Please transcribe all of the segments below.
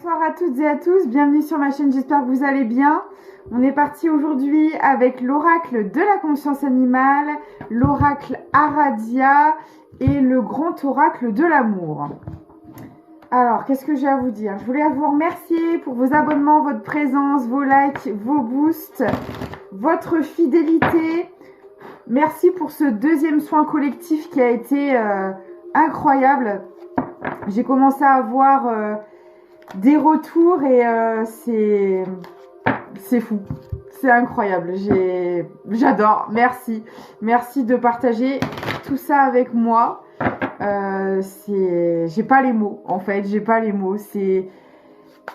Bonsoir à toutes et à tous, bienvenue sur ma chaîne, j'espère que vous allez bien. On est parti aujourd'hui avec l'oracle de la conscience animale, l'oracle Aradia et le grand oracle de l'amour. Alors, qu'est-ce que j'ai à vous dire? Je voulais vous remercier pour vos abonnements, votre présence, vos likes, vos boosts, votre fidélité. Merci pour ce deuxième soin collectif qui a été incroyable. J'ai commencé à avoir des retours et c'est fou. C'est incroyable. J'adore. Merci. Merci de partager tout ça avec moi. J'ai pas les mots, en fait. J'ai pas les mots. Je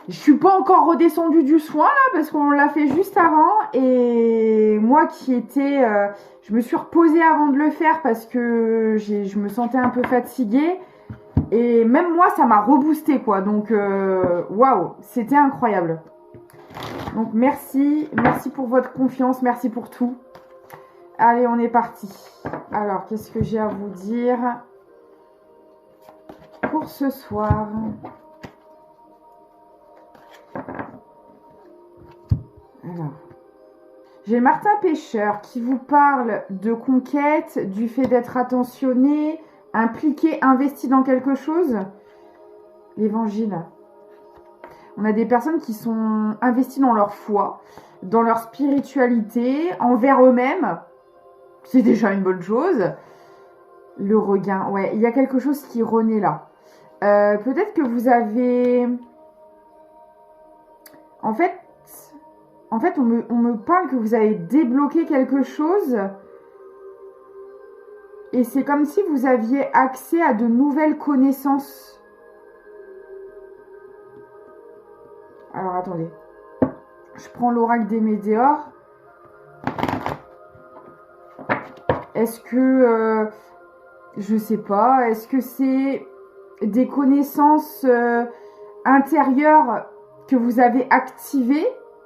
suis pas encore redescendue du soin, là, parce qu'on l'a fait juste avant. Et moi qui étais... je me suis reposée avant de le faire parce que je me sentais un peu fatiguée. Et même moi, ça m'a reboosté, quoi. Donc, waouh, c'était incroyable. Donc, merci. Merci pour votre confiance. Merci pour tout. Allez, on est parti. Alors, qu'est-ce que j'ai à vous dire pour ce soir? Alors, j'ai Martin Pêcheur qui vous parle de conquête, du fait d'être attentionné, impliqué, investi dans quelque chose. L'évangile. On a des personnes qui sont investies dans leur foi, dans leur spiritualité, envers eux-mêmes. C'est déjà une bonne chose. Le regain, ouais, il y a quelque chose qui renaît là. Peut-être que vous avez... En fait, on me parle que vous avez débloqué quelque chose. Et c'est comme si vous aviez accès à de nouvelles connaissances. Alors, attendez. Je prends l'oracle des météores. Est-ce que... je sais pas. Est-ce que c'est des connaissances intérieures que vous avez activées?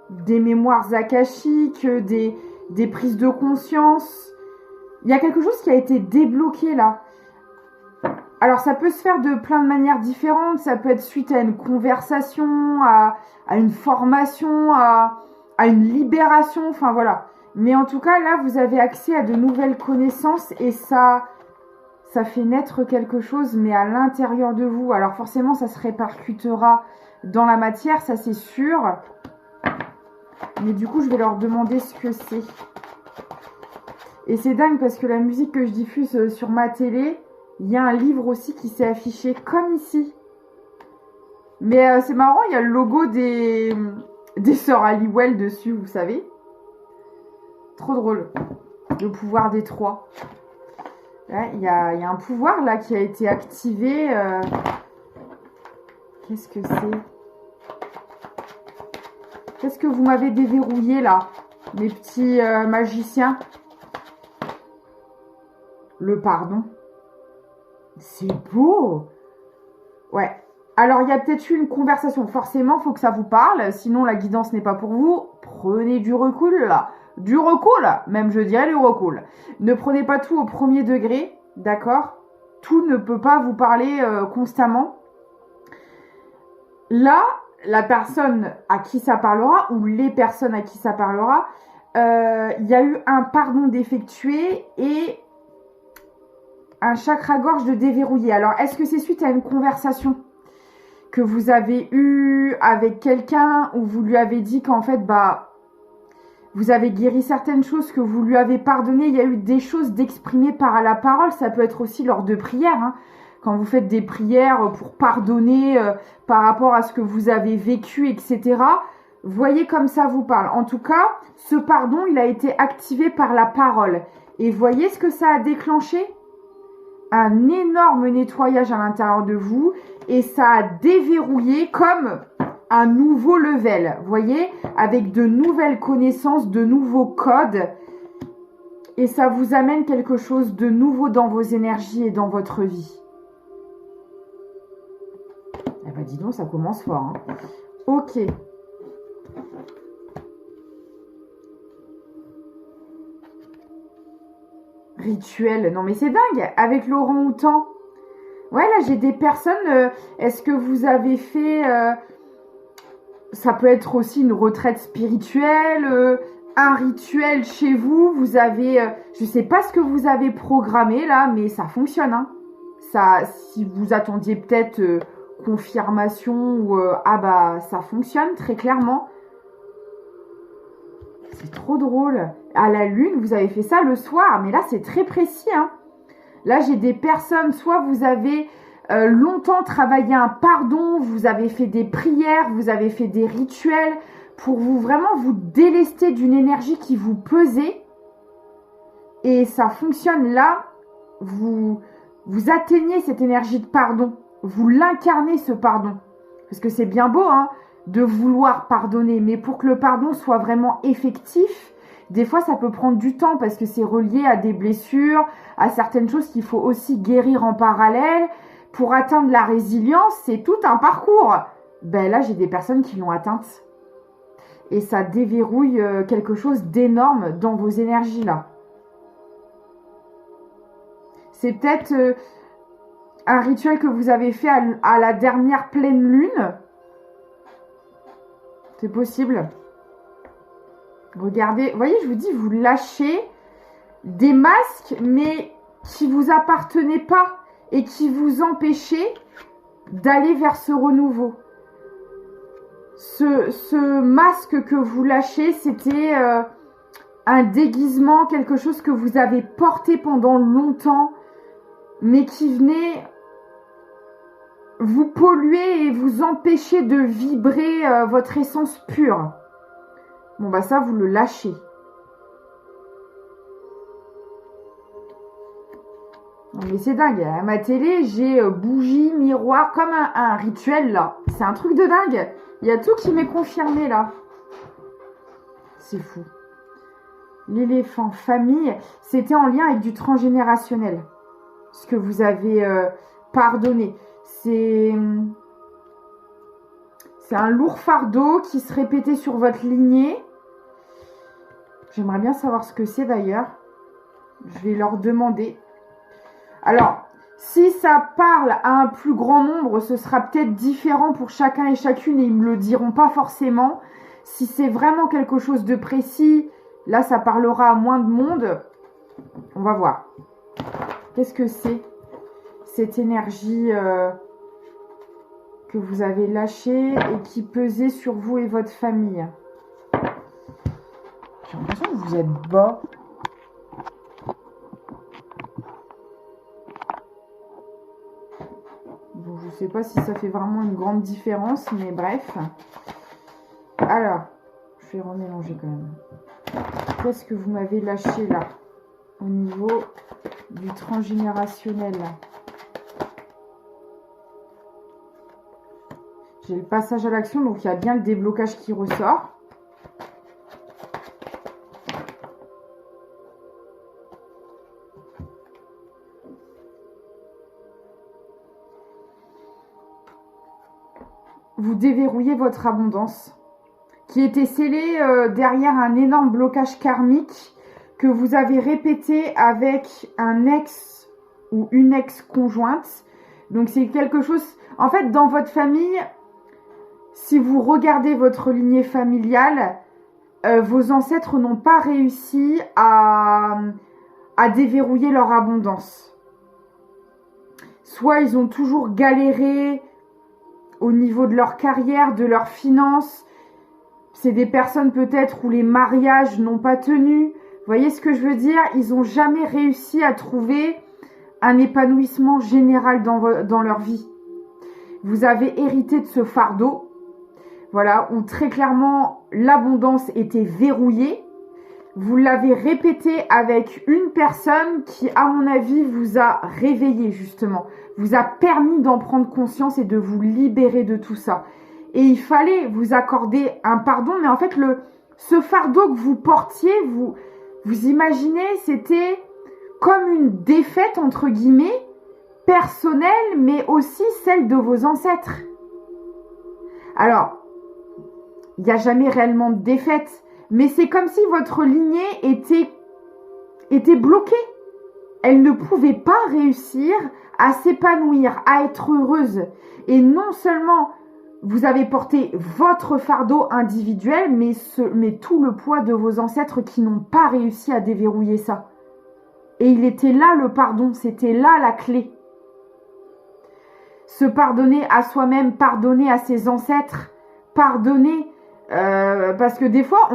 Des mémoires akashiques, des prises de conscience? Il y a quelque chose qui a été débloqué là. Alors ça peut se faire de plein de manières différentes. Ça peut être suite à une conversation, à une formation, à une libération. Enfin voilà. Mais en tout cas là vous avez accès à de nouvelles connaissances et ça fait naître quelque chose mais à l'intérieur de vous. Alors forcément ça se répercutera dans la matière, ça c'est sûr. Mais du coup je vais leur demander ce que c'est. Et c'est dingue parce que la musique que je diffuse sur ma télé, il y a un livre aussi qui s'est affiché comme ici. Mais c'est marrant, il y a le logo des sœurs Halliwell dessus, vous savez. Trop drôle. Le pouvoir des trois. Il y a un pouvoir là qui a été activé. Qu'est-ce que c'est? Qu'est-ce que vous m'avez déverrouillé là, mes petits magiciens? Le pardon. C'est beau. Ouais. Alors, il y a peut-être eu une conversation. Forcément, il faut que ça vous parle. Sinon, la guidance n'est pas pour vous. Prenez du recul, là. Du recul. Même, je dirais, du recul. Ne prenez pas tout au premier degré. D'accord? Tout ne peut pas vous parler constamment. Là, la personne à qui ça parlera, ou les personnes à qui ça parlera, il y a eu un pardon d'effectuer et... un chakra-gorge de déverrouiller. Alors, est-ce que c'est suite à une conversation que vous avez eue avec quelqu'un où vous lui avez dit qu'en fait, vous avez guéri certaines choses, que vous lui avez pardonné? Il y a eu des choses d'exprimer par la parole. Ça peut être aussi lors de prières. Hein. Quand vous faites des prières pour pardonner par rapport à ce que vous avez vécu, etc. Voyez comme ça vous parle. En tout cas, ce pardon, il a été activé par la parole. Et voyez ce que ça a déclenché? Un énorme nettoyage à l'intérieur de vous et ça a déverrouillé comme un nouveau level, voyez, avec de nouvelles connaissances, de nouveaux codes et ça vous amène quelque chose de nouveau dans vos énergies et dans votre vie. Eh ben dis donc, ça commence fort. Hein. Ok. Rituel, non mais c'est dingue, avec l'orang-outan. Ouais, là j'ai des personnes, est-ce que vous avez fait ça peut être aussi une retraite spirituelle, un rituel chez vous. Vous avez, je sais pas ce que vous avez programmé là, mais ça fonctionne. Hein. Ça, si vous attendiez peut-être confirmation ou ah bah ça fonctionne très clairement. C'est trop drôle. À la lune, vous avez fait ça le soir, mais là c'est très précis. Hein. Là j'ai des personnes, soit vous avez longtemps travaillé un pardon, vous avez fait des prières, vous avez fait des rituels pour vous vraiment vous délester d'une énergie qui vous pesait. Et ça fonctionne là, vous atteignez cette énergie de pardon, vous l'incarnez ce pardon. Parce que c'est bien beau hein, de vouloir pardonner, mais pour que le pardon soit vraiment effectif, des fois ça peut prendre du temps parce que c'est relié à des blessures, à certaines choses qu'il faut aussi guérir en parallèle. Pour atteindre la résilience, c'est tout un parcours. Ben là, j'ai des personnes qui l'ont atteinte. Et ça déverrouille quelque chose d'énorme dans vos énergies là. C'est peut-être un rituel que vous avez fait à la dernière pleine lune. C'est possible. Regardez, vous voyez, je vous dis, vous lâchez des masques, mais qui vous appartenaient pas et qui vous empêchaient d'aller vers ce renouveau. Ce masque que vous lâchez, c'était un déguisement, quelque chose que vous avez porté pendant longtemps, mais qui venait vous polluer et vous empêcher de vibrer votre essence pure. Bon bah ça, vous le lâchez. Non mais c'est dingue, à ma télé, j'ai bougie, miroir, comme un rituel là. C'est un truc de dingue. Il y a tout qui m'est confirmé là. C'est fou. L'éléphant famille, c'était en lien avec du transgénérationnel. Ce que vous avez pardonné. C'est un lourd fardeau qui se répétait sur votre lignée. J'aimerais bien savoir ce que c'est d'ailleurs. Je vais leur demander. Alors, si ça parle à un plus grand nombre, ce sera peut-être différent pour chacun et chacune et ils ne me le diront pas forcément. Si c'est vraiment quelque chose de précis, là, ça parlera à moins de monde. On va voir. Qu'est-ce que c'est, cette énergie que vous avez lâchée et qui pesait sur vous et votre famille? J'ai l'impression que vous êtes bas. Bon, je sais pas si ça fait vraiment une grande différence, mais bref. Alors, je vais remélanger quand même. Qu'est-ce que vous m'avez lâché là, au niveau du transgénérationnel? J'ai le passage à l'action, donc il y a bien le déblocage qui ressort. Vous déverrouillez votre abondance, qui était scellée derrière un énorme blocage karmique que vous avez répété avec un ex ou une ex-conjointe. Donc c'est quelque chose, en fait, dans votre famille, si vous regardez votre lignée familiale, vos ancêtres n'ont pas réussi à déverrouiller leur abondance. Soit ils ont toujours galéré au niveau de leur carrière, de leurs finances. C'est des personnes peut-être où les mariages n'ont pas tenu. Vous voyez ce que je veux dire? Ils n'ont jamais réussi à trouver un épanouissement général dans leur vie. Vous avez hérité de ce fardeau, voilà, où très clairement l'abondance était verrouillée. Vous l'avez répété avec une personne qui, à mon avis, vous a réveillé justement, vous a permis d'en prendre conscience et de vous libérer de tout ça. Et il fallait vous accorder un pardon, mais en fait, ce fardeau que vous portiez, vous imaginez, c'était comme une défaite, entre guillemets, personnelle, mais aussi celle de vos ancêtres. Alors, il n'y a jamais réellement de défaite, mais c'est comme si votre lignée était bloquée. Elle ne pouvait pas réussir à s'épanouir, à être heureuse. Et non seulement vous avez porté votre fardeau individuel, mais tout le poids de vos ancêtres qui n'ont pas réussi à déverrouiller ça. Et il était là le pardon, c'était là la clé. Se pardonner à soi-même, pardonner à ses ancêtres, pardonner, parce que des fois,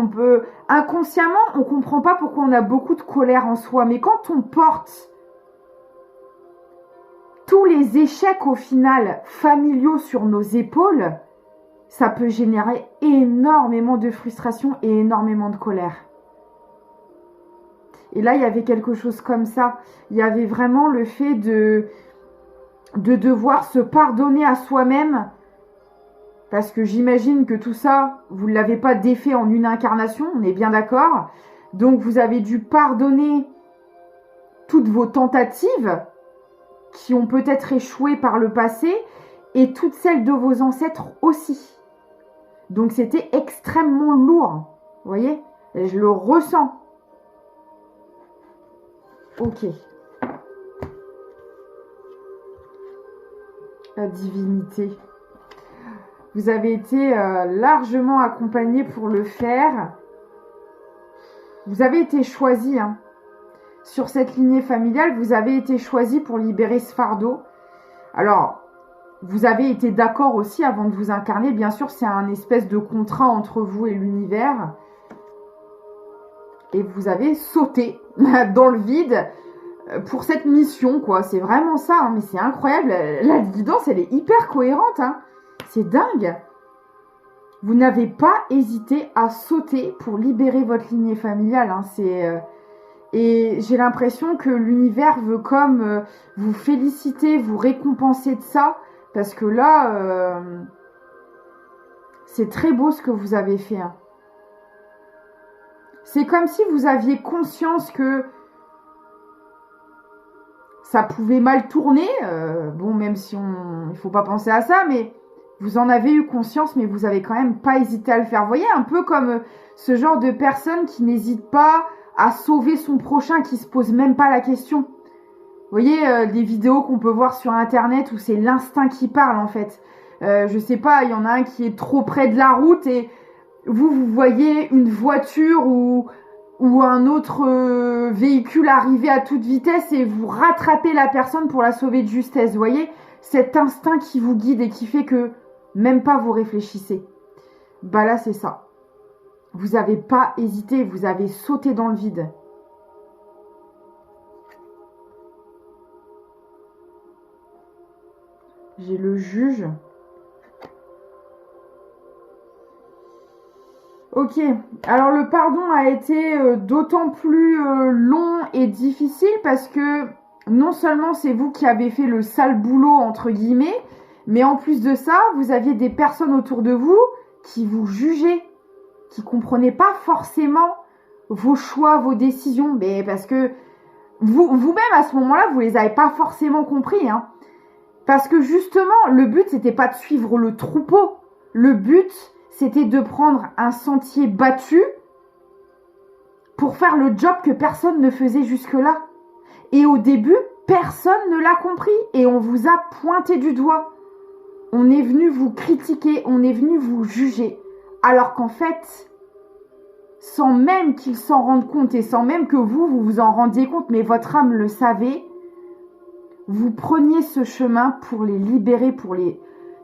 inconsciemment, on comprend pas pourquoi on a beaucoup de colère en soi, mais quand on porte tous les échecs au final familiaux sur nos épaules, ça peut générer énormément de frustration et énormément de colère. Et là, il y avait quelque chose comme ça. Il y avait vraiment le fait de devoir se pardonner à soi-même. Parce que j'imagine que tout ça, vous ne l'avez pas défait en une incarnation, on est bien d'accord. Donc vous avez dû pardonner toutes vos tentatives qui ont peut-être échoué par le passé et toutes celles de vos ancêtres aussi. Donc c'était extrêmement lourd. Vous voyez? Et je le ressens. Ok. La divinité. Vous avez été largement accompagné pour le faire. Vous avez été choisi. Hein. Sur cette lignée familiale, vous avez été choisi pour libérer ce fardeau. Alors, vous avez été d'accord aussi avant de vous incarner. Bien sûr, c'est un espèce de contrat entre vous et l'univers. Et vous avez sauté dans le vide pour cette mission, quoi. C'est vraiment ça, hein. Mais c'est incroyable. La guidance, elle est hyper cohérente, hein. C'est dingue. Vous n'avez pas hésité à sauter pour libérer votre lignée familiale, hein. Et j'ai l'impression que l'univers veut comme vous féliciter, vous récompenser de ça. Parce que là, c'est très beau ce que vous avez fait, hein. C'est comme si vous aviez conscience que ça pouvait mal tourner. Bon, même si il faut pas penser à ça, mais vous en avez eu conscience, mais vous avez quand même pas hésité à le faire. Vous voyez, un peu comme ce genre de personne qui n'hésite pas à sauver son prochain, qui se pose même pas la question. Vous voyez, des vidéos qu'on peut voir sur Internet où c'est l'instinct qui parle, en fait. Je sais pas, il y en a un qui est trop près de la route et vous voyez une voiture ou un autre véhicule arriver à toute vitesse et vous rattrapez la personne pour la sauver de justesse. Vous voyez, cet instinct qui vous guide et qui fait que même pas vous réfléchissez. Bah là, c'est ça. Vous n'avez pas hésité, vous avez sauté dans le vide. J'ai le juge. Ok, alors le pardon a été d'autant plus long et difficile parce que non seulement c'est vous qui avez fait le sale boulot entre guillemets, mais en plus de ça, vous aviez des personnes autour de vous qui vous jugeaient, qui comprenaient pas forcément vos choix, vos décisions, mais parce que vous-même à ce moment-là, vous les avez pas forcément compris, hein. Parce que justement, le but c'était pas de suivre le troupeau, le but c'était de prendre un sentier battu pour faire le job que personne ne faisait jusque-là. Et au début, personne ne l'a compris et on vous a pointé du doigt. On est venu vous critiquer, on est venu vous juger. Alors qu'en fait, sans même qu'ils s'en rendent compte et sans même que vous vous en rendiez compte, mais votre âme le savait, vous preniez ce chemin pour les libérer,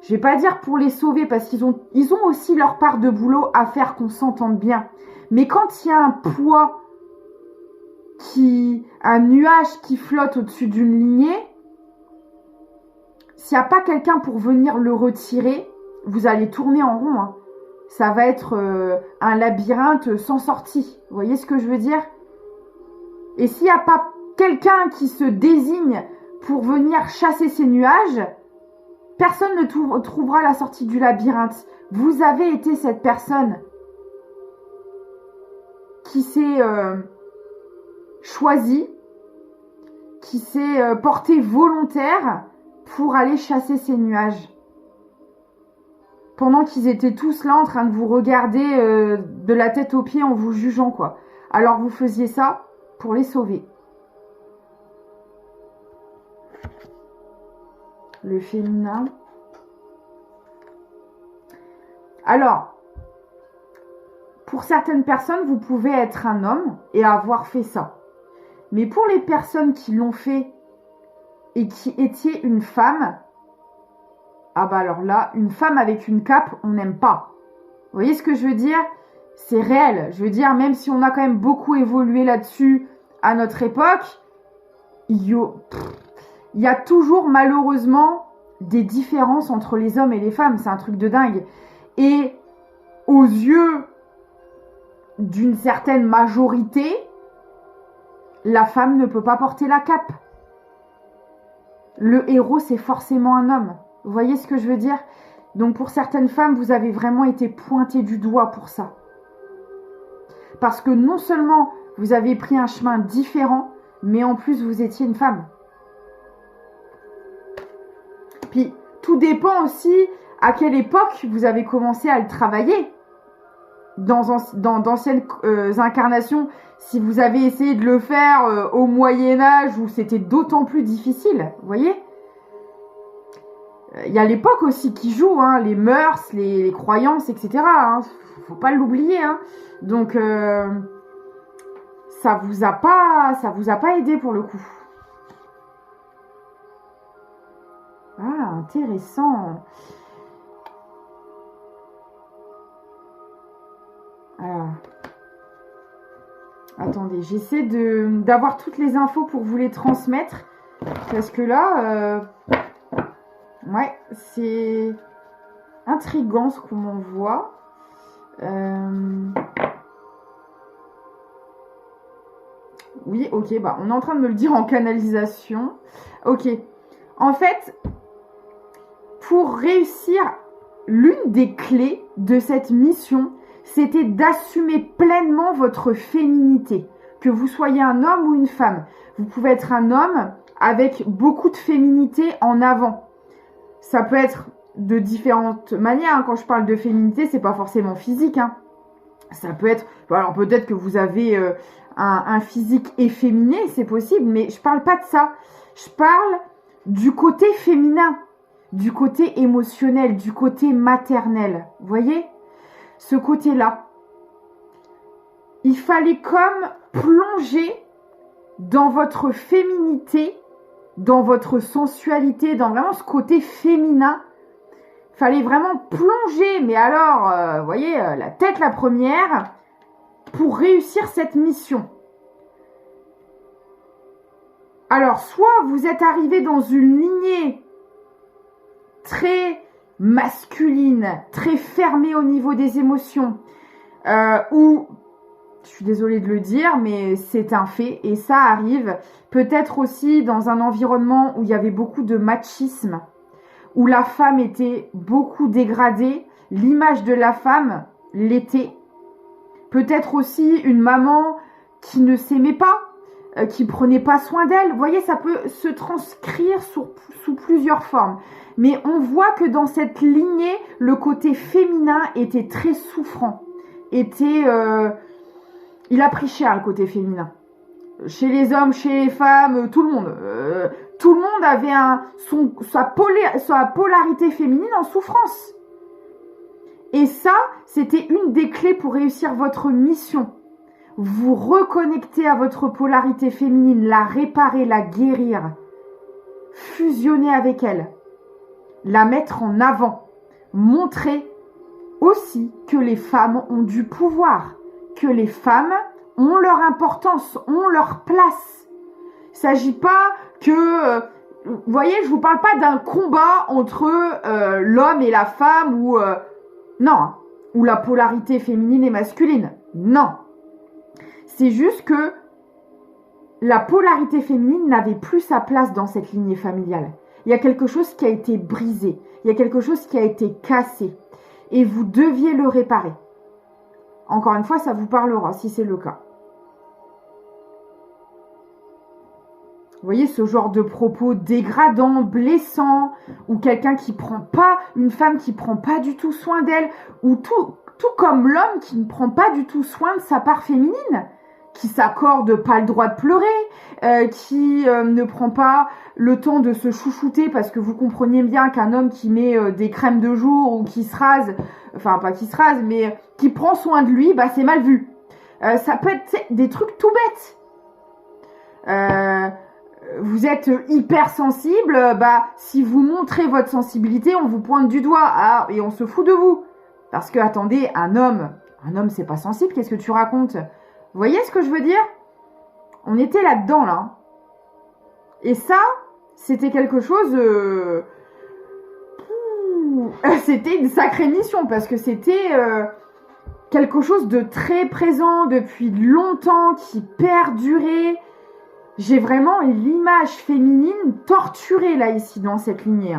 je vais pas dire pour les sauver parce qu'ils ont aussi leur part de boulot à faire, qu'on s'entende bien. Mais quand il y a un poids un nuage qui flotte au-dessus d'une lignée, s'il n'y a pas quelqu'un pour venir le retirer, vous allez tourner en rond, hein. Ça va être un labyrinthe sans sortie. Vous voyez ce que je veux dire? Et s'il n'y a pas quelqu'un qui se désigne pour venir chasser ces nuages, personne ne trouvera la sortie du labyrinthe. Vous avez été cette personne qui s'est choisie, qui s'est portée volontaire pour aller chasser ces nuages. Pendant qu'ils étaient tous là en train de vous regarder de la tête aux pieds en vous jugeant, quoi. Alors vous faisiez ça pour les sauver. Le féminin. Alors, pour certaines personnes, vous pouvez être un homme et avoir fait ça. Mais pour les personnes qui l'ont fait et qui étiez une femme, ah bah alors là, une femme avec une cape, on n'aime pas. Vous voyez ce que je veux dire? C'est réel. Je veux dire, même si on a quand même beaucoup évolué là-dessus à notre époque, il y a toujours malheureusement des différences entre les hommes et les femmes. C'est un truc de dingue. Et aux yeux d'une certaine majorité, la femme ne peut pas porter la cape. Le héros, c'est forcément un homme. Vous voyez ce que je veux dire? Donc pour certaines femmes, vous avez vraiment été pointées du doigt pour ça. Parce que non seulement vous avez pris un chemin différent, mais en plus vous étiez une femme. Puis tout dépend aussi à quelle époque vous avez commencé à le travailler. Dans d'anciennes incarnations, si vous avez essayé de le faire au Moyen-Âge où c'était d'autant plus difficile, vous voyez? Il y a l'époque aussi qui joue, hein, les mœurs, les croyances, etc. Hein, faut pas l'oublier. Hein. Donc, ça vous a pas aidé pour le coup. Ah, intéressant. Alors, attendez, j'essaie d'avoir toutes les infos pour vous les transmettre. Parce que là, ouais, c'est intriguant ce qu'on m'envoie. Oui, ok, bah on est en train de me le dire en canalisation. Ok. En fait, pour réussir, l'une des clés de cette mission, c'était d'assumer pleinement votre féminité. Que vous soyez un homme ou une femme. Vous pouvez être un homme avec beaucoup de féminité en avant. Ça peut être de différentes manières. Hein. Quand je parle de féminité, c'est pas forcément physique. Hein. Ça peut être... Alors peut-être que vous avez un physique efféminé, c'est possible, mais je parle pas de ça. Je parle du côté féminin, du côté émotionnel, du côté maternel. Vous voyez? Ce côté-là. Il fallait comme plonger dans votre féminité, dans votre sensualité, dans vraiment ce côté féminin. Il fallait vraiment plonger, mais alors, vous voyez, la tête la première, pour réussir cette mission. Alors, soit vous êtes arrivé dans une lignée très masculine, très fermée au niveau des émotions, ou, je suis désolée de le dire, mais c'est un fait, et ça arrive peut-être aussi dans un environnement où il y avait beaucoup de machisme, où la femme était beaucoup dégradée, l'image de la femme l'était. Peut-être aussi une maman qui ne s'aimait pas, qui prenait pas soin d'elle. Vous voyez, ça peut se transcrire sous plusieurs formes. Mais on voit que dans cette lignée, le côté féminin était très souffrant. Il a pris cher, le côté féminin. Chez les hommes, chez les femmes, tout le monde. Tout le monde avait sa polarité féminine en souffrance. Et ça, c'était une des clés pour réussir votre mission. Vous reconnecter à votre polarité féminine, la réparer, la guérir, fusionner avec elle, la mettre en avant, montrer aussi que les femmes ont du pouvoir, que les femmes ont leur importance, ont leur place. Il ne s'agit pas que... vous voyez, je ne vous parle pas d'un combat entre l'homme et la femme ou... non, ou la polarité féminine et masculine. Non. C'est juste que la polarité féminine n'avait plus sa place dans cette lignée familiale. Il y a quelque chose qui a été brisé. Il y a quelque chose qui a été cassé. Et vous deviez le réparer. Encore une fois, ça vous parlera si c'est le cas. Vous voyez ce genre de propos dégradants, blessants, ou quelqu'un qui prend pas, une femme qui prend pas du tout soin d'elle, ou tout comme l'homme qui ne prend pas du tout soin de sa part féminine. qui s'accorde pas le droit de pleurer, qui ne prend pas le temps de se chouchouter parce que vous compreniez bien qu'un homme qui met des crèmes de jour ou qui se rase, enfin pas qui se rase, mais qui prend soin de lui, bah c'est mal vu. Ça peut être des trucs tout bêtes. Vous êtes hyper sensible, bah si vous montrez votre sensibilité, on vous pointe du doigt et on se fout de vous. Parce que attendez, un homme c'est pas sensible, qu'est-ce que tu racontes? Vous voyez ce que je veux dire? On était là-dedans, là. Et ça, c'était quelque chose... C'était une sacrée mission, parce que c'était quelque chose de très présent depuis longtemps, qui perdurait. J'ai vraiment l'image féminine torturée, là, ici, dans cette lignée.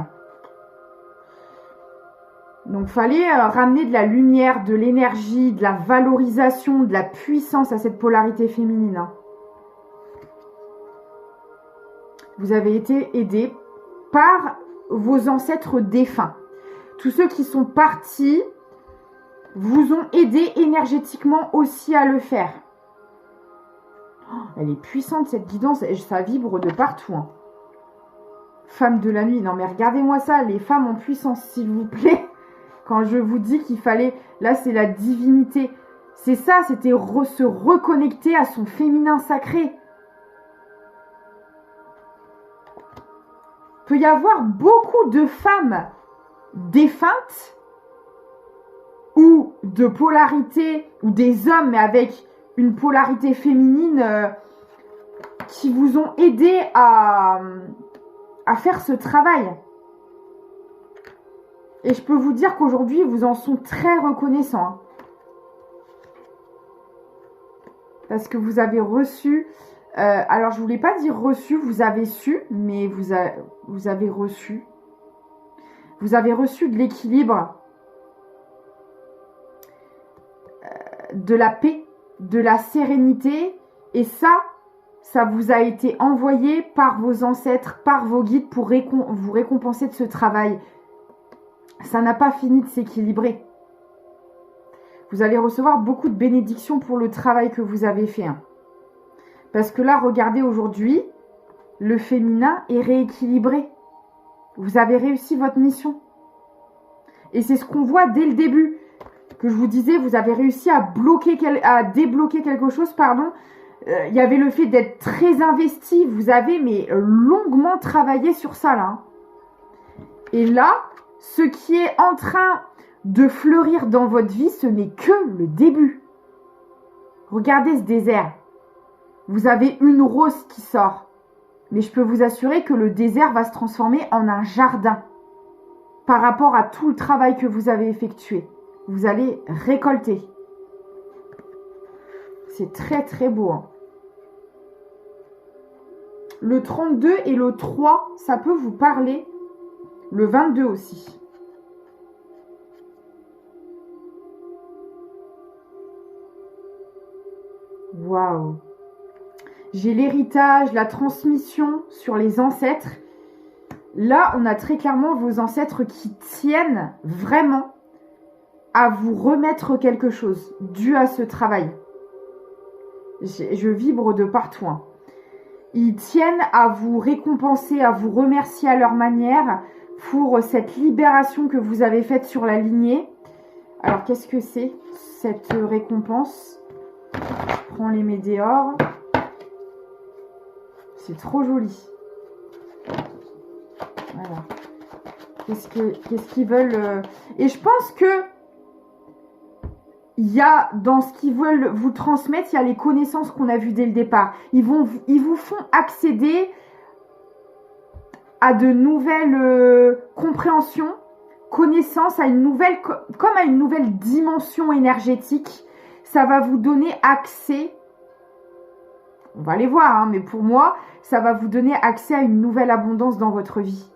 Donc, fallait ramener de la lumière, de l'énergie, de la valorisation, de la puissance à cette polarité féminine. Hein. Vous avez été aidés par vos ancêtres défunts. Tous ceux qui sont partis vous ont aidé énergétiquement aussi à le faire. Oh, elle est puissante, cette guidance. Ça vibre de partout. Hein. Femme de la nuit. Non, mais regardez-moi ça. Les femmes en puissance, s'il vous plaît. Quand je vous dis qu'il fallait... Là, c'est la divinité. C'est ça, c'était se reconnecter à son féminin sacré. Il peut y avoir beaucoup de femmes défuntes ou de polarité, ou des hommes, mais avec une polarité féminine qui vous ont aidé à faire ce travail. Et je peux vous dire qu'aujourd'hui, vous en sont très reconnaissants. Hein. Parce que vous avez reçu... alors, je ne voulais pas dire reçu, vous avez su, mais vous avez reçu. Vous avez reçu de l'équilibre, de la paix, de la sérénité. Et ça vous a été envoyé par vos ancêtres, par vos guides pour vous récompenser de ce travail. Ça n'a pas fini de s'équilibrer. Vous allez recevoir beaucoup de bénédictions pour le travail que vous avez fait. Hein. Parce que là, regardez aujourd'hui, le féminin est rééquilibré. Vous avez réussi votre mission. Et c'est ce qu'on voit dès le début. Que je vous disais, vous avez réussi à débloquer quelque chose, pardon. Il y avait le fait d'être très investi. Vous avez longuement travaillé sur ça, là. Et là, ce qui est en train de fleurir dans votre vie, ce n'est que le début. Regardez ce désert. Vous avez une rose qui sort. Mais je peux vous assurer que le désert va se transformer en un jardin. Par rapport à tout le travail que vous avez effectué. Vous allez récolter. C'est très très beau. Hein. Le 32 et le 3, ça peut vous parler. Le 22 aussi. Waouh. J'ai l'héritage, la transmission sur les ancêtres. Là, on a très clairement vos ancêtres qui tiennent vraiment à vous remettre quelque chose dû à ce travail. Je vibre de partout. Hein. Ils tiennent à vous récompenser, à vous remercier à leur manière pour cette libération que vous avez faite sur la lignée. Alors, qu'est-ce que c'est, cette récompense? Je prends les météores. C'est trop joli. Voilà. Qu'est-ce qu'ils veulent Et je pense que il y a, dans ce qu'ils veulent vous transmettre, il y a les connaissances qu'on a vues dès le départ. Ils vous font accéder à de nouvelles compréhensions, connaissances, à une nouvelle, comme à une nouvelle dimension énergétique. Ça va vous donner accès, on va les voir, hein, mais pour moi, ça va vous donner accès à une nouvelle abondance dans votre vie.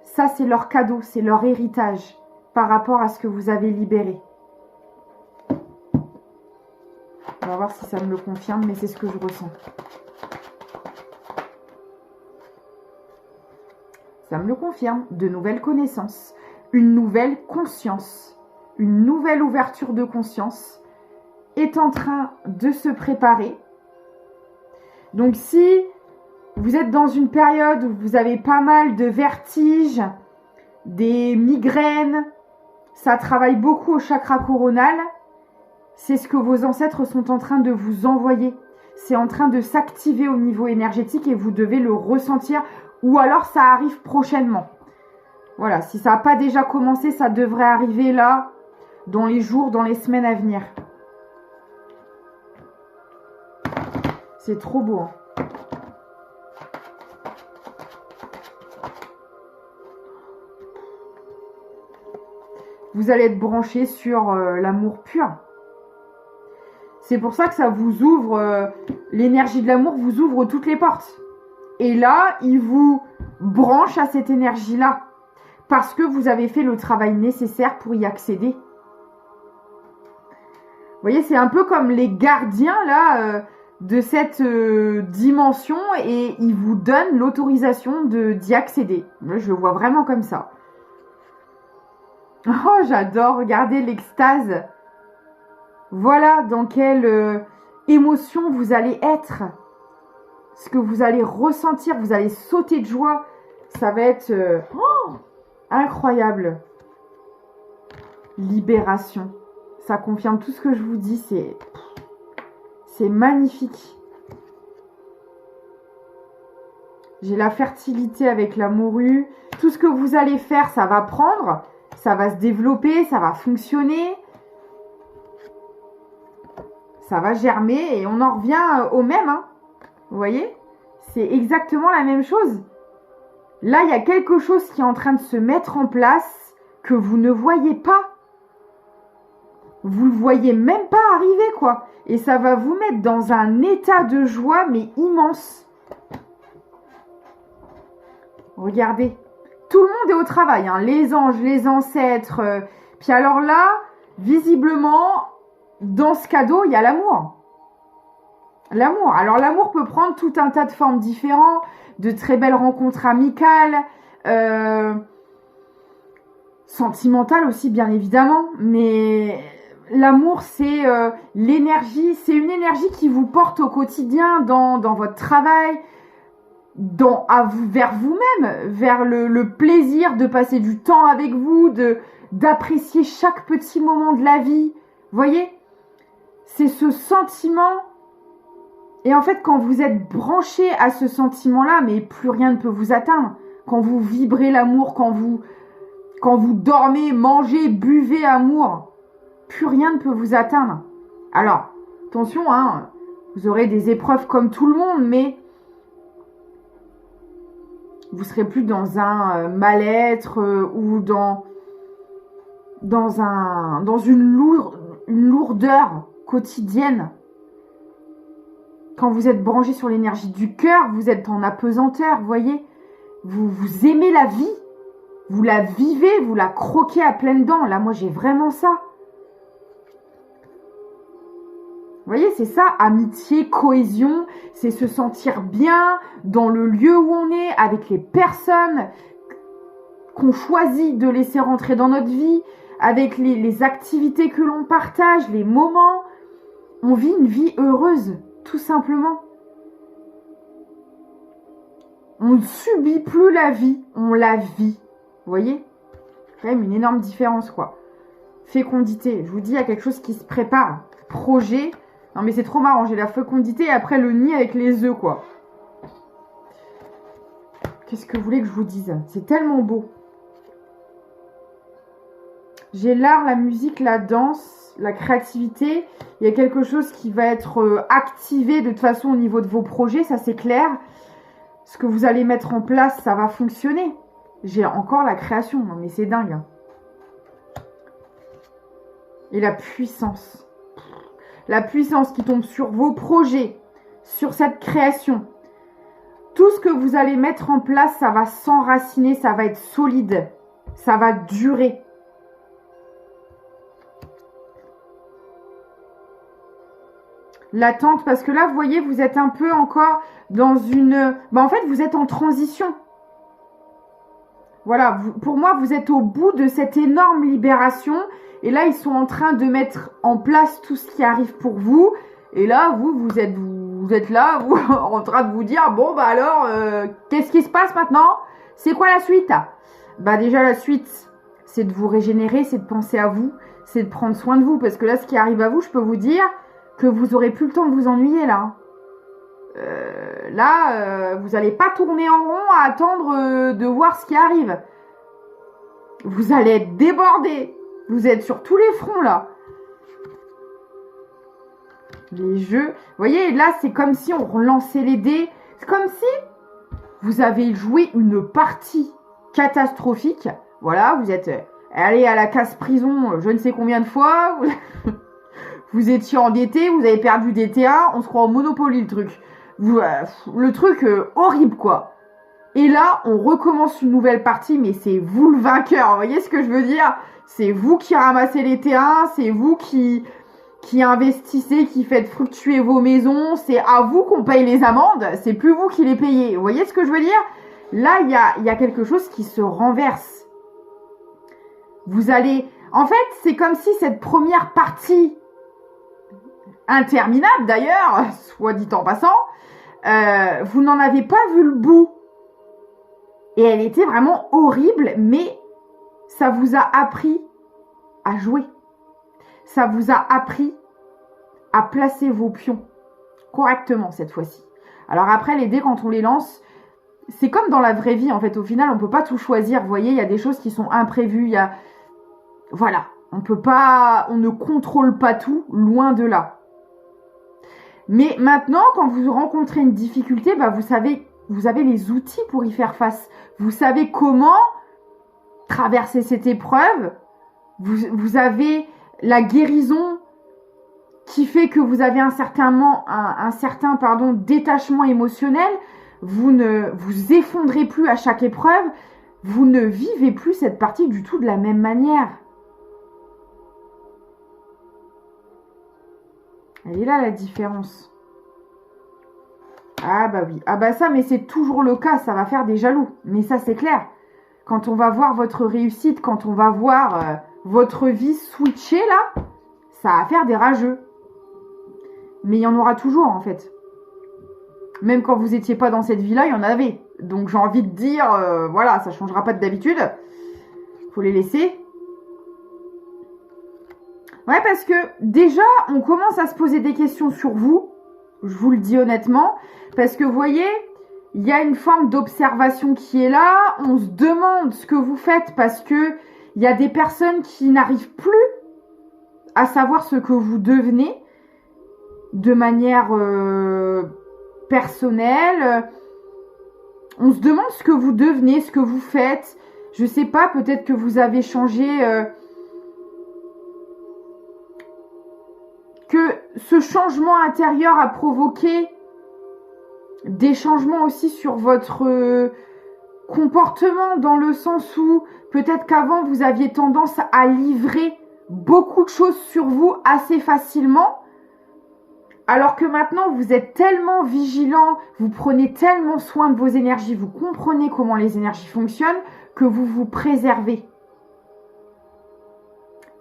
Ça, c'est leur cadeau, c'est leur héritage par rapport à ce que vous avez libéré. On va voir si ça me le confirme, mais c'est ce que je ressens. Ça me le confirme. De nouvelles connaissances, une nouvelle conscience, une nouvelle ouverture de conscience est en train de se préparer. Donc si vous êtes dans une période où vous avez pas mal de vertiges, des migraines, ça travaille beaucoup au chakra coronal, c'est ce que vos ancêtres sont en train de vous envoyer. C'est en train de s'activer au niveau énergétique et vous devez le ressentir, ou alors ça arrive prochainement. Voilà, si ça n'a pas déjà commencé, ça devrait arriver là, dans les jours, dans les semaines à venir. C'est trop beau, hein. Vous allez être branché sur l'amour pur. C'est pour ça que ça vous ouvre, l'énergie de l'amour vous ouvre toutes les portes. Et là, il vous branche à cette énergie-là. Parce que vous avez fait le travail nécessaire pour y accéder. Vous voyez, c'est un peu comme les gardiens là de cette dimension. Et ils vous donnent l'autorisation d'y accéder. Là, je le vois vraiment comme ça. Oh, j'adore, regardez l'extase. Voilà dans quelle émotion vous allez être. Ce que vous allez ressentir, vous allez sauter de joie. Ça va être incroyable. Libération. Ça confirme tout ce que je vous dis. C'est magnifique. J'ai la fertilité avec la morue. Tout ce que vous allez faire, ça va prendre. Ça va se développer, ça va fonctionner. Ça va germer et on en revient au même. Hein. Vous voyez? C'est exactement la même chose. Là, il y a quelque chose qui est en train de se mettre en place que vous ne voyez pas. Vous ne le voyez même pas arriver, quoi. Et ça va vous mettre dans un état de joie, mais immense. Regardez. Tout le monde est au travail, hein. Les anges, les ancêtres. Puis alors là, visiblement, dans ce cadeau, il y a l'amour. L'amour. Alors l'amour peut prendre tout un tas de formes différentes, de très belles rencontres amicales, sentimentales aussi, bien évidemment. Mais l'amour, c'est l'énergie. C'est une énergie qui vous porte au quotidien dans votre travail. Vers vous-même, vers le plaisir de passer du temps avec vous, d'apprécier chaque petit moment de la vie. Voyez, c'est ce sentiment. Et en fait, quand vous êtes branché à ce sentiment-là, mais plus rien ne peut vous atteindre. Quand vous vibrez l'amour, quand vous dormez, mangez, buvez amour, plus rien ne peut vous atteindre. Alors, attention, hein, vous aurez des épreuves comme tout le monde, mais vous serez plus dans un mal-être ou dans une lourdeur quotidienne. Quand vous êtes branché sur l'énergie du cœur, vous êtes en apesanteur, vous voyez. Vous aimez la vie, vous la vivez, vous la croquez à pleines dents. Là, moi, j'ai vraiment ça. Vous voyez, c'est ça, amitié, cohésion, c'est se sentir bien dans le lieu où on est, avec les personnes qu'on choisit de laisser rentrer dans notre vie, avec les activités que l'on partage, les moments. On vit une vie heureuse, tout simplement. On ne subit plus la vie, on la vit. Vous voyez? Quand même une énorme différence, quoi. Fécondité, je vous dis, il y a quelque chose qui se prépare. Projet. Non mais c'est trop marrant, j'ai la fécondité et après le nid avec les œufs, quoi. Qu'est-ce que vous voulez que je vous dise? C'est tellement beau. J'ai l'art, la musique, la danse, la créativité. Il y a quelque chose qui va être activé de toute façon au niveau de vos projets, ça c'est clair. Ce que vous allez mettre en place, ça va fonctionner. J'ai encore la création, non mais c'est dingue. Et la puissance. La puissance qui tombe sur vos projets, sur cette création. Tout ce que vous allez mettre en place, ça va s'enraciner, ça va être solide. Ça va durer. L'attente, parce que là, vous voyez, vous êtes un peu encore dans une... en fait, vous êtes en transition. Voilà, pour moi, vous êtes au bout de cette énorme libération. Et là, ils sont en train de mettre en place tout ce qui arrive pour vous. Et là, vous êtes là, vous, en train de vous dire, bon, bah alors, qu'est-ce qui se passe maintenant? C'est quoi la suite? Bah déjà, la suite, c'est de vous régénérer, c'est de penser à vous, c'est de prendre soin de vous. Parce que là, ce qui arrive à vous, je peux vous dire que vous aurez plus le temps de vous ennuyer, là. Vous n'allez pas tourner en rond à attendre de voir ce qui arrive. Vous allez être débordé. Vous êtes sur tous les fronts, là. Les jeux. Vous voyez, là, c'est comme si on relançait les dés. C'est comme si vous avez joué une partie catastrophique. Voilà, vous êtes allé à la casse-prison je ne sais combien de fois. Vous étiez endetté, vous avez perdu des TA. On se croit au Monopoly, le truc. Le truc horrible, quoi. Et là, on recommence une nouvelle partie, mais c'est vous le vainqueur. Vous voyez ce que je veux dire? C'est vous qui ramassez les terrains, c'est vous qui investissez, qui faites fructuer vos maisons. C'est à vous qu'on paye les amendes, c'est plus vous qui les payez. Vous voyez ce que je veux dire? Là, il y a quelque chose qui se renverse. Vous allez... En fait, c'est comme si cette première partie, interminable d'ailleurs, soit dit en passant, vous n'en avez pas vu le bout. Et elle était vraiment horrible, mais ça vous a appris à jouer. Ça vous a appris à placer vos pions correctement cette fois-ci. Alors après, les dés, quand on les lance, c'est comme dans la vraie vie, en fait. Au final, on ne peut pas tout choisir. Vous voyez, il y a des choses qui sont imprévues. Voilà, on ne contrôle pas tout, loin de là. Mais maintenant, quand vous rencontrez une difficulté, bah, vous avez les outils pour y faire face. Vous savez comment traverser cette épreuve. Vous avez la guérison qui fait que vous avez un certain détachement émotionnel. Vous ne vous effondrez plus à chaque épreuve. Vous ne vivez plus cette partie du tout de la même manière. Elle est là la différence. Ah bah oui. Ah bah ça, mais c'est toujours le cas. Ça va faire des jaloux. Mais ça, c'est clair. Quand on va voir votre réussite, quand on va voir votre vie switcher là, ça va faire des rageux. Mais il y en aura toujours en fait. Même quand vous n'étiez pas dans cette vie-là, il y en avait. Donc j'ai envie de dire, voilà, ça ne changera pas d'habitude. Faut les laisser. Ouais, parce que déjà, on commence à se poser des questions sur vous. Je vous le dis honnêtement. Parce que vous voyez, il y a une forme d'observation qui est là. On se demande ce que vous faites parce que il y a des personnes qui n'arrivent plus à savoir ce que vous devenez de manière personnelle. On se demande ce que vous devenez, ce que vous faites. Je sais pas, peut-être que vous avez changé... que ce changement intérieur a provoqué des changements aussi sur votre comportement, dans le sens où peut-être qu'avant vous aviez tendance à livrer beaucoup de choses sur vous assez facilement, alors que maintenant vous êtes tellement vigilant, vous prenez tellement soin de vos énergies, vous comprenez comment les énergies fonctionnent, que vous vous préservez.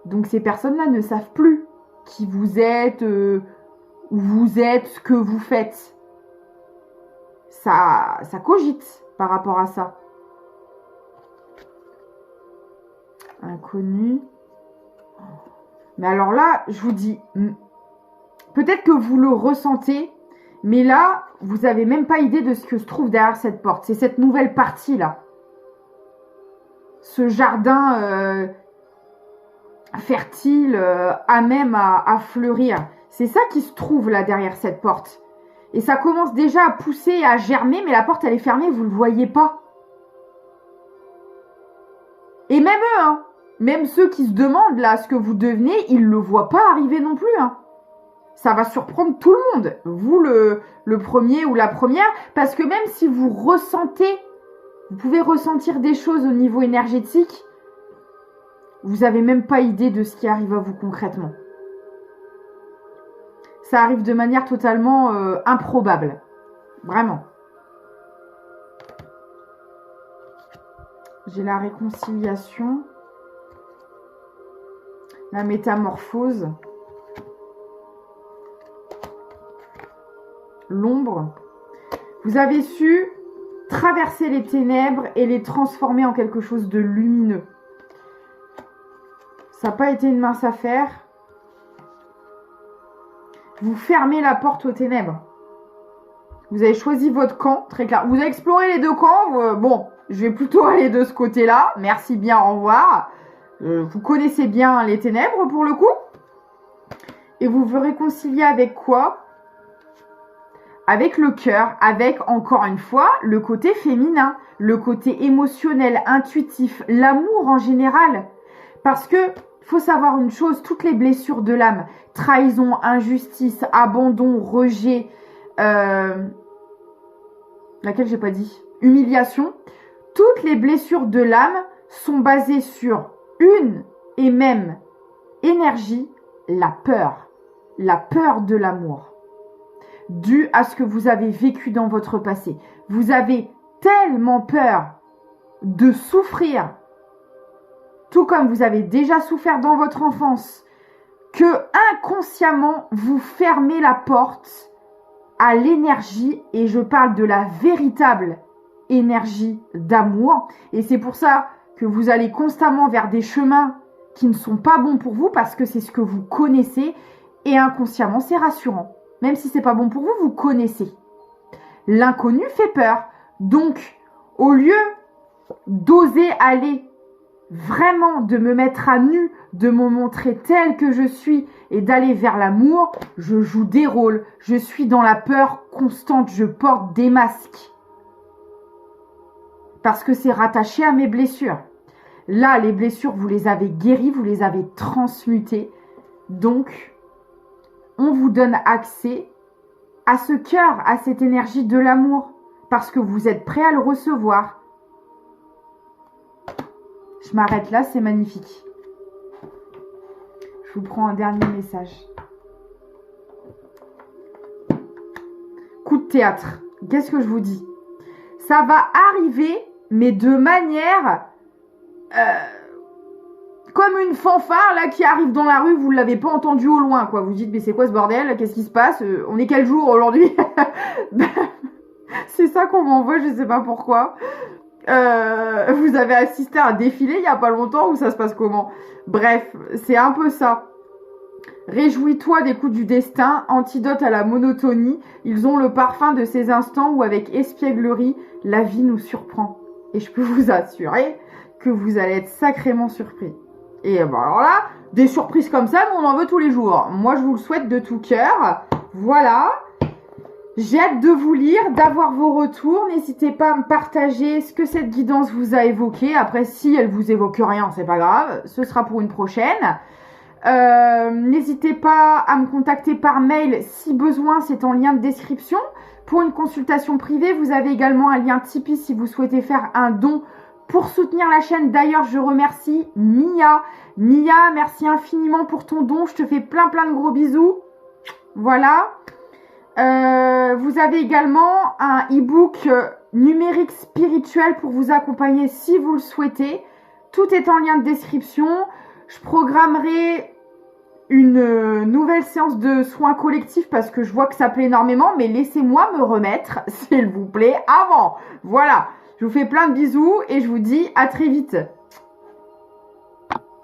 Donc ces personnes-là ne savent plus qui vous êtes, où vous êtes, ce que vous faites. Ça cogite par rapport à ça. Inconnu. Mais alors là, je vous dis, peut-être que vous le ressentez, mais là, vous n'avez même pas idée de ce que se trouve derrière cette porte. C'est cette nouvelle partie-là. Ce jardin fertile, à même à fleurir. C'est ça qui se trouve là derrière cette porte. Et ça commence déjà à pousser, à germer, mais la porte elle est fermée, vous ne le voyez pas. Et même eux, hein, même ceux qui se demandent là ce que vous devenez, ils ne le voient pas arriver non plus. Hein. Ça va surprendre tout le monde, vous le premier ou la première, parce que même si vous ressentez, vous pouvez ressentir des choses au niveau énergétique, vous n'avez même pas idée de ce qui arrive à vous concrètement. Ça arrive de manière totalement improbable. Vraiment. J'ai la réconciliation. La métamorphose. L'ombre. Vous avez su traverser les ténèbres et les transformer en quelque chose de lumineux. Ça n'a pas été une mince affaire. Vous fermez la porte aux ténèbres. Vous avez choisi votre camp, très clair. Vous avez exploré les deux camps. Bon, je vais plutôt aller de ce côté-là. Merci bien, au revoir. Vous connaissez bien les ténèbres pour le coup. Et vous vous réconciliez avec quoi? Avec le cœur, avec, encore une fois, le côté féminin, le côté émotionnel, intuitif, l'amour en général. Parce que, faut savoir une chose, toutes les blessures de l'âme, trahison, injustice, abandon, rejet, laquelle j'ai pas dit, humiliation, toutes les blessures de l'âme sont basées sur une et même énergie, la peur de l'amour, due à ce que vous avez vécu dans votre passé. Vous avez tellement peur de souffrir, tout comme vous avez déjà souffert dans votre enfance, que inconsciemment vous fermez la porte à l'énergie, et je parle de la véritable énergie d'amour. Et c'est pour ça que vous allez constamment vers des chemins qui ne sont pas bons pour vous, parce que c'est ce que vous connaissez, et inconsciemment c'est rassurant. Même si c'est pas bon pour vous, vous connaissez. L'inconnu fait peur. Donc, au lieu d'oser aller vraiment, de me mettre à nu, de me montrer telle que je suis et d'aller vers l'amour, je joue des rôles. Je suis dans la peur constante. Je porte des masques. Parce que c'est rattaché à mes blessures. Là, les blessures, vous les avez guéries, vous les avez transmutées. Donc, on vous donne accès à ce cœur, à cette énergie de l'amour. Parce que vous êtes prêt à le recevoir. Je m'arrête là, c'est magnifique. Je vous prends un dernier message. Coup de théâtre. Qu'est-ce que je vous dis? Ça va arriver, mais de manière... comme une fanfare là qui arrive dans la rue, vous ne l'avez pas entendu au loin, quoi. Vous dites, mais c'est quoi ce bordel? Qu'est-ce qui se passe? On est quel jour aujourd'hui? C'est ça qu'on m'envoie, je sais pas pourquoi. Vous avez assisté à un défilé il y a pas longtemps, ou ça se passe comment? Bref, c'est un peu ça. Réjouis-toi des coups du destin, antidote à la monotonie. Ils ont le parfum de ces instants où avec espièglerie, la vie nous surprend. Et je peux vous assurer que vous allez être sacrément surpris. Et bon, alors là, des surprises comme ça, nous on en veut tous les jours. Moi je vous le souhaite de tout cœur. Voilà. J'ai hâte de vous lire, d'avoir vos retours. N'hésitez pas à me partager ce que cette guidance vous a évoqué. Après, si elle vous évoque rien, c'est pas grave. Ce sera pour une prochaine. N'hésitez pas à me contacter par mail si besoin. C'est en lien de description. Pour une consultation privée, vous avez également un lien Tipeee si vous souhaitez faire un don pour soutenir la chaîne. D'ailleurs, je remercie Mia. Mia, merci infiniment pour ton don. Je te fais plein de gros bisous. Voilà. Vous avez également un e-book numérique spirituel pour vous accompagner si vous le souhaitez. Tout est en lien de description. Je programmerai une nouvelle séance de soins collectifs parce que je vois que ça plaît énormément. Mais laissez-moi me remettre, s'il vous plaît, avant. Voilà. Je vous fais plein de bisous et je vous dis à très vite.